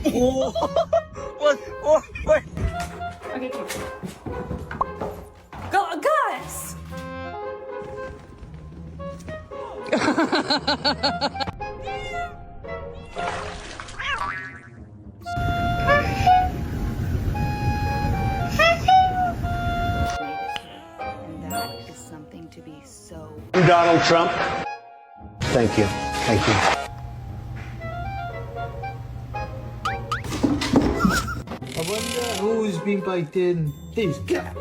Oh! What? Oh, wait! Okay, come on. Go, guys! And that is something to be so. I'm Donald Trump. Thank you. Thank you. I wonder who's been baked in. Please, get.